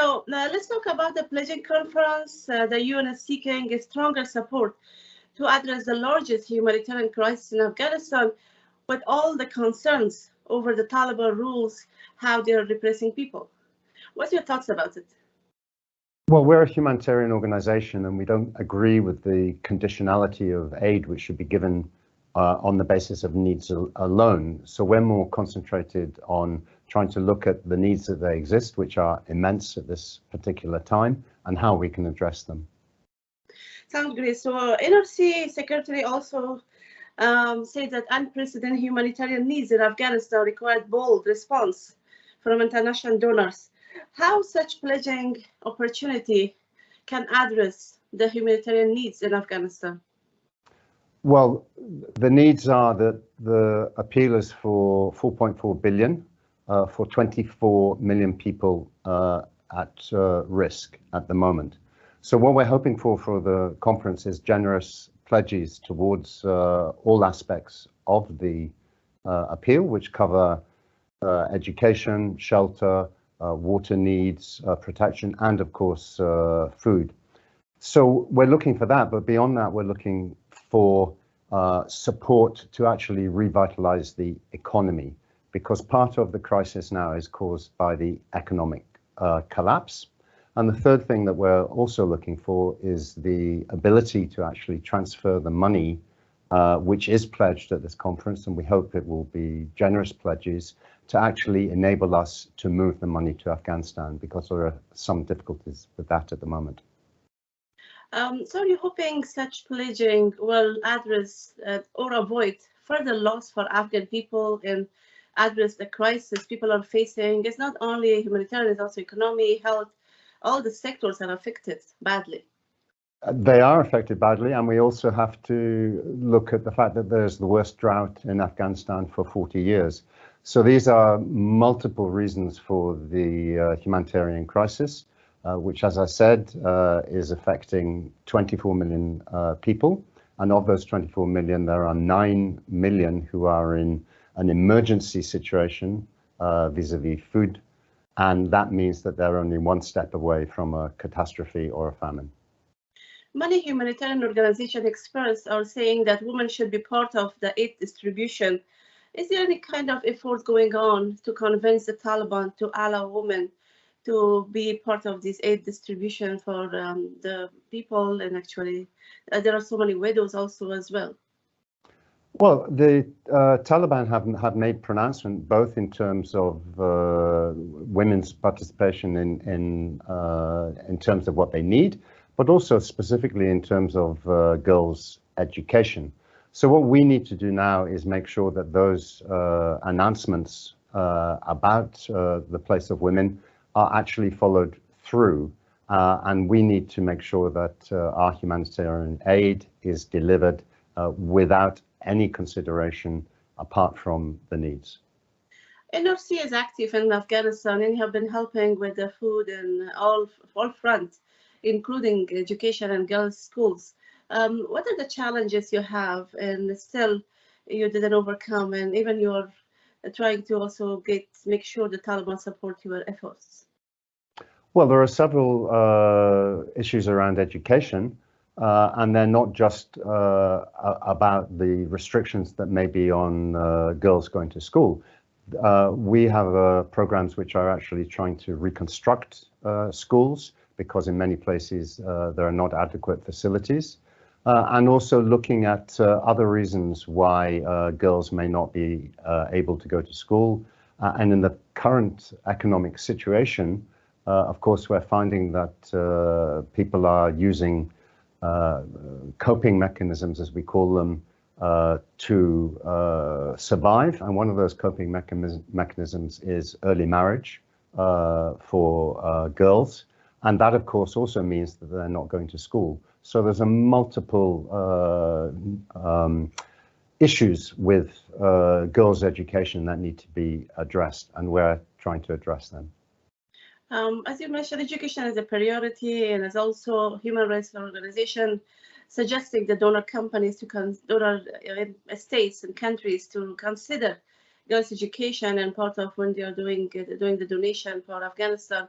So let's talk about the pledging conference. The UN is seeking a stronger support to address the largest humanitarian crisis in Afghanistan, with all the concerns over the Taliban rules, how they are repressing people. What's your thoughts about it? Well, we're a humanitarian organization and we don't agree with the conditionality of aid which should be given on the basis of needs alone. So we're more concentrated on trying to look at the needs that they exist, which are immense at this particular time, and how we can address them. Sounds great. So NRC Secretary also said that unprecedented humanitarian needs in Afghanistan required bold response from international donors. How such pledging opportunity can address the humanitarian needs in Afghanistan? Well, the needs are that the appeal is for 4.4 billion for 24 million people at risk at the moment. So what we're hoping for the conference is generous pledges towards all aspects of the appeal, which cover education, shelter, water needs, protection, and of course food. So we're looking for that, but beyond that, we're looking for support to actually revitalize the economy, because part of the crisis now is caused by the economic collapse. And the third thing that we're also looking for is the ability to actually transfer the money which is pledged at this conference, and we hope it will be generous pledges to actually enable us to move the money to Afghanistan, because there are some difficulties with that at the moment. So you're hoping such pledging will address or avoid further loss for Afghan people and address the crisis people are facing? It's not only humanitarian, it's also economy, health. All the sectors are affected badly. They are affected badly, and we also have to look at the fact that there's the worst drought in Afghanistan for 40 years. So these are multiple reasons for the humanitarian crisis, which, as I said, is affecting 24 million people. And of those 24 million, there are 9 million who are in an emergency situation vis-a-vis food. And that means that they're only one step away from a catastrophe or a famine. Many humanitarian organization experts are saying that women should be part of the aid distribution. Is there any kind of effort going on to convince the Taliban to allow women to be part of this aid distribution for the people? And actually, there are so many widows also as well. Well, the Taliban have made pronouncement both in terms of women's participation in terms of what they need, but also specifically in terms of girls' education. So what we need to do now is make sure that those announcements about the place of women are actually followed through. And we need to make sure that our humanitarian aid is delivered without any consideration apart from the needs. NRC is active in Afghanistan and have been helping with the food and all fronts, including education and girls' schools. What are the challenges you have and still you didn't overcome, and even you're trying to also make sure the Taliban support your efforts? Well, there are several issues around education, and they're not just about the restrictions that may be on girls going to school. We have programs which are actually trying to reconstruct schools, because in many places there are not adequate facilities, and also looking at other reasons why girls may not be able to go to school. And in the current economic situation, of course, we're finding that people are using coping mechanisms, as we call them, to survive. And one of those coping mechanisms is early marriage for girls. And that, of course, also means that they're not going to school. So there's a multiple issues with girls' education that need to be addressed, and we're trying to address them. As you mentioned, education is a priority, and as also human rights organization suggesting the donor companies donor states and countries to consider girls' education and part of when they are doing the donation for Afghanistan.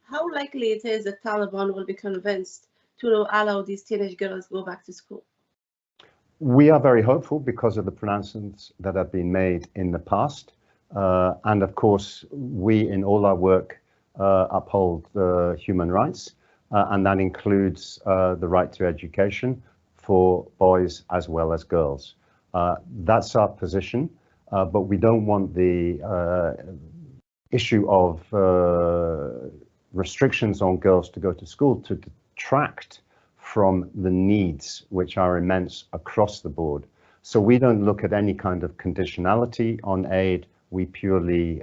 how likely it is that Taliban will be convinced to allow these teenage girls to go back to school? We are very hopeful because of the pronouncements that have been made in the past. And of course, we in all our work uphold human rights, and that includes the right to education for boys as well as girls. That's our position, but we don't want the issue of restrictions on girls to go to school to detract from the needs, which are immense across the board. So we don't look at any kind of conditionality on aid. We purely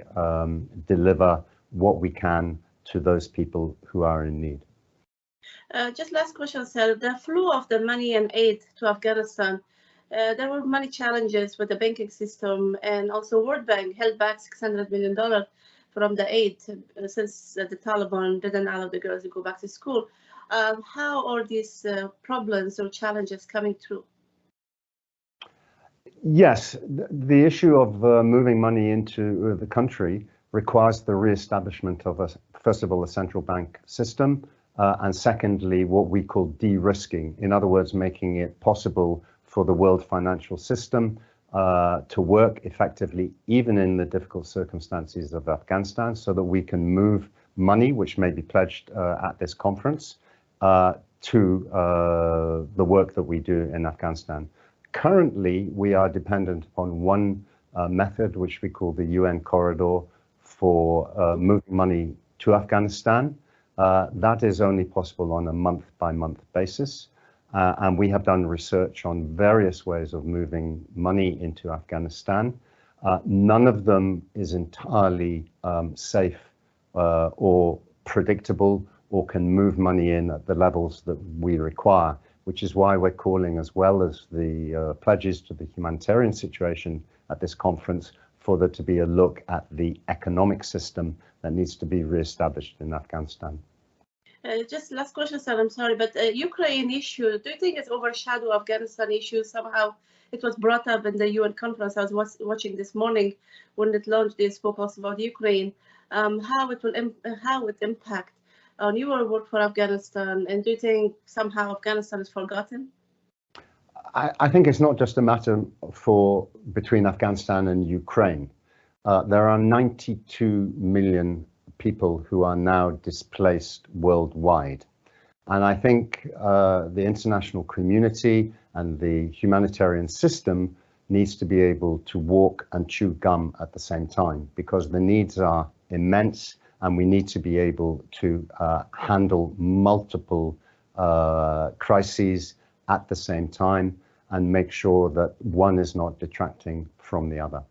deliver what we can to those people who are in need. Just last question, sir. The flow of the money and aid to Afghanistan, there were many challenges with the banking system, and also World Bank held back $600 million from the aid since the Taliban didn't allow the girls to go back to school. How are these problems or challenges coming through? Yes, the issue of moving money into the country requires the re-establishment of, first of all, a central bank system, and secondly, what we call de-risking. In other words, making it possible for the world financial system to work effectively, even in the difficult circumstances of Afghanistan, so that we can move money, which may be pledged at this conference, to the work that we do in Afghanistan. Currently, we are dependent upon one method, which we call the UN corridor for moving money to Afghanistan. That is only possible on a month-by-month basis. And we have done research on various ways of moving money into Afghanistan. None of them is entirely safe or predictable or can move money in at the levels that we require, which is why we're calling, as well as the pledges to the humanitarian situation at this conference, for there to be a look at the economic system that needs to be re-established in Afghanistan. Just last question, sir, I'm sorry, but Ukraine issue, do you think it's overshadowed Afghanistan issue somehow? It was brought up in the UN conference I was watching this morning when it launched. They spoke also about Ukraine, how it impact on your work for Afghanistan, and do you think somehow Afghanistan is forgotten? I think it's not just a matter between Afghanistan and Ukraine. There are 92 million people who are now displaced worldwide. And I think the international community and the humanitarian system needs to be able to walk and chew gum at the same time, because the needs are immense and we need to be able to handle multiple crises at the same time and make sure that one is not detracting from the other.